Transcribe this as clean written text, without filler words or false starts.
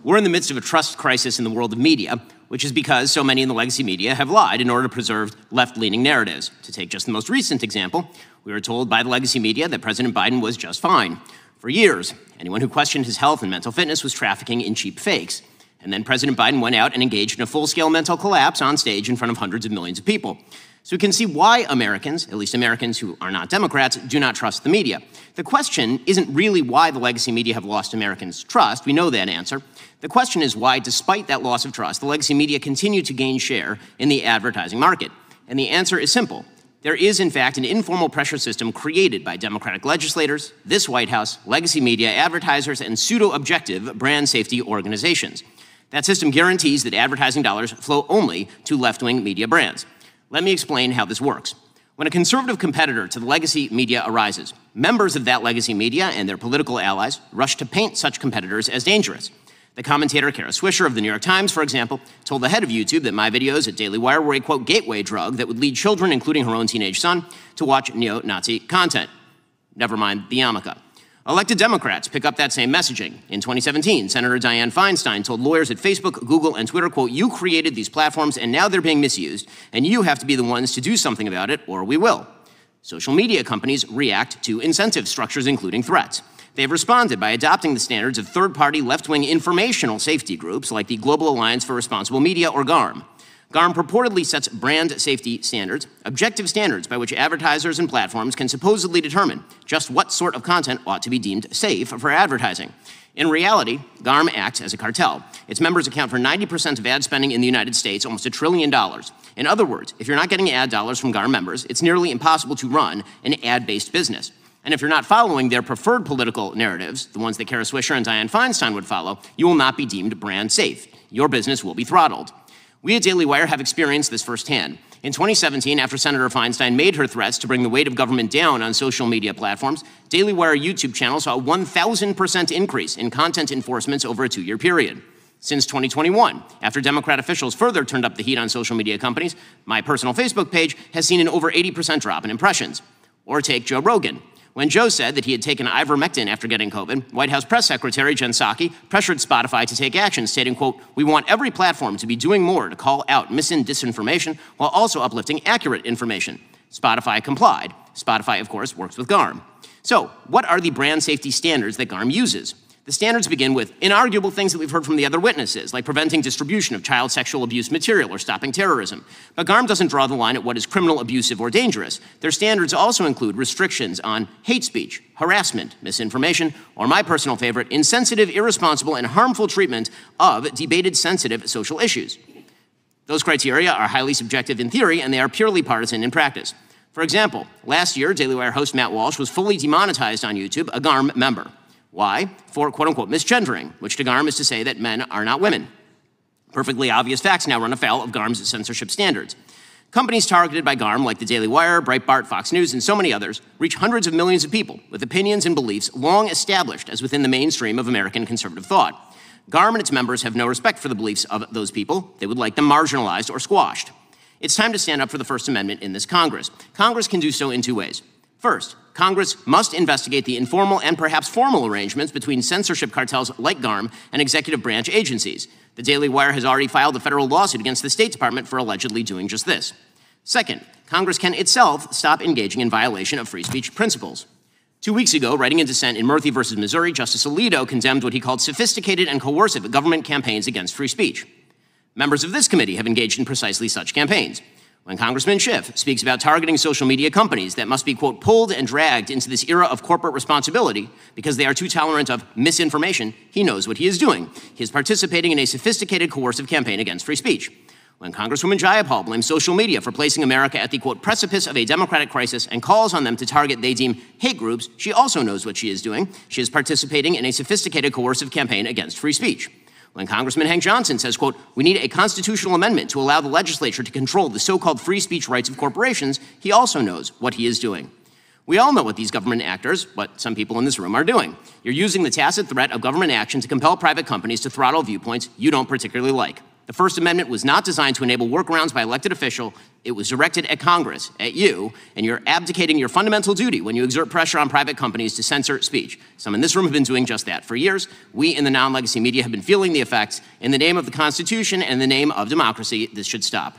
We're in the midst of a trust crisis in the world of media, which is because so many in the legacy media have lied in order to preserve left-leaning narratives. To take just the most recent example, we were told by the legacy media that President Biden was just fine. For years, anyone who questioned his health and mental fitness was trafficking in cheap fakes. And then President Biden went out and engaged in a full-scale mental collapse on stage in front of hundreds of millions of people. So we can see why Americans, at least Americans who are not Democrats, do not trust the media. The question isn't really why the legacy media have lost Americans' trust. We know that answer. The question is why, despite that loss of trust, the legacy media continue to gain share in the advertising market. And the answer is simple. There is, in fact, an informal pressure system created by Democratic legislators, this White House, legacy media, advertisers, and pseudo-objective brand safety organizations. That system guarantees that advertising dollars flow only to left-wing media brands. Let me explain how this works. When a conservative competitor to the legacy media arises, members of that legacy media and their political allies rush to paint such competitors as dangerous. The commentator Kara Swisher of the New York Times, for example, told the head of YouTube that my videos at Daily Wire were a, quote, gateway drug that would lead children, including her own teenage son, to watch neo-Nazi content. Never mind the yarmulke. Elected Democrats pick up that same messaging. In 2017, Senator Dianne Feinstein told lawyers at Facebook, Google, and Twitter, quote, you created these platforms and now they're being misused, and you have to be the ones to do something about it, or we will. Social media companies react to incentive structures, including threats. They've responded by adopting the standards of third-party left-wing informational safety groups like the Global Alliance for Responsible Media, or GARM. GARM purportedly sets brand safety standards, objective standards by which advertisers and platforms can supposedly determine just what sort of content ought to be deemed safe for advertising. In reality, GARM acts as a cartel. Its members account for 90% of ad spending in the United States, almost $1 trillion. In other words, if you're not getting ad dollars from GARM members, it's nearly impossible to run an ad-based business. And if you're not following their preferred political narratives, the ones that Kara Swisher and Dianne Feinstein would follow, you will not be deemed brand safe. Your business will be throttled. We at Daily Wire have experienced this firsthand. In 2017, after Senator Feinstein made her threats to bring the weight of government down on social media platforms, Daily Wire YouTube channel saw a 1,000% increase in content enforcements over a 2-year period. Since 2021, after Democrat officials further turned up the heat on social media companies, my personal Facebook page has seen an over 80% drop in impressions. Or take Joe Rogan. When Joe said that he had taken ivermectin after getting COVID, White House Press Secretary Jen Psaki pressured Spotify to take action, stating, quote, we want every platform to be doing more to call out mis- and disinformation while also uplifting accurate information. Spotify complied. Spotify, of course, works with GARM. So, what are the brand safety standards that GARM uses? The standards begin with inarguable things that we've heard from the other witnesses, like preventing distribution of child sexual abuse material or stopping terrorism. But GARM doesn't draw the line at what is criminal, abusive, or dangerous. Their standards also include restrictions on hate speech, harassment, misinformation, or my personal favorite, insensitive, irresponsible, and harmful treatment of debated, sensitive social issues. Those criteria are highly subjective in theory, and they are purely partisan in practice. For example, last year, Daily Wire host Matt Walsh was fully demonetized on YouTube, a GARM member. Why? For, quote-unquote, misgendering, which to GARM is to say that men are not women. Perfectly obvious facts now run afoul of GARM's censorship standards. Companies targeted by GARM, like the Daily Wire, Breitbart, Fox News, and so many others, reach hundreds of millions of people with opinions and beliefs long established as within the mainstream of American conservative thought. GARM and its members have no respect for the beliefs of those people. They would like them marginalized or squashed. It's time to stand up for the First Amendment in this Congress. Congress can do so in 2 ways. First, Congress must investigate the informal and perhaps formal arrangements between censorship cartels like GARM and executive branch agencies. The Daily Wire has already filed a federal lawsuit against the State Department for allegedly doing just this. Second, Congress can itself stop engaging in violation of free speech principles. 2 weeks ago, writing in dissent in Murphy versus Missouri, Justice Alito condemned what he called sophisticated and coercive government campaigns against free speech. Members of this committee have engaged in precisely such campaigns. When Congressman Schiff speaks about targeting social media companies that must be, quote, pulled and dragged into this era of corporate responsibility because they are too tolerant of misinformation, he knows what he is doing. He is participating in a sophisticated, coercive campaign against free speech. When Congresswoman Jayapal blames social media for placing America at the, quote, precipice of a democratic crisis and calls on them to target they deem hate groups, she also knows what she is doing. She is participating in a sophisticated, coercive campaign against free speech. When Congressman Hank Johnson says, quote, we need a constitutional amendment to allow the legislature to control the so-called free speech rights of corporations, he also knows what he is doing. We all know what these government actors, what some people in this room are doing. You're using the tacit threat of government action to compel private companies to throttle viewpoints you don't particularly like. The First Amendment was not designed to enable workarounds by elected officials. It was directed at Congress, at you, and you're abdicating your fundamental duty when you exert pressure on private companies to censor speech. Some in this room have been doing just that for years. We in the non-legacy media have been feeling the effects. In the name of the Constitution and in the name of democracy, this should stop.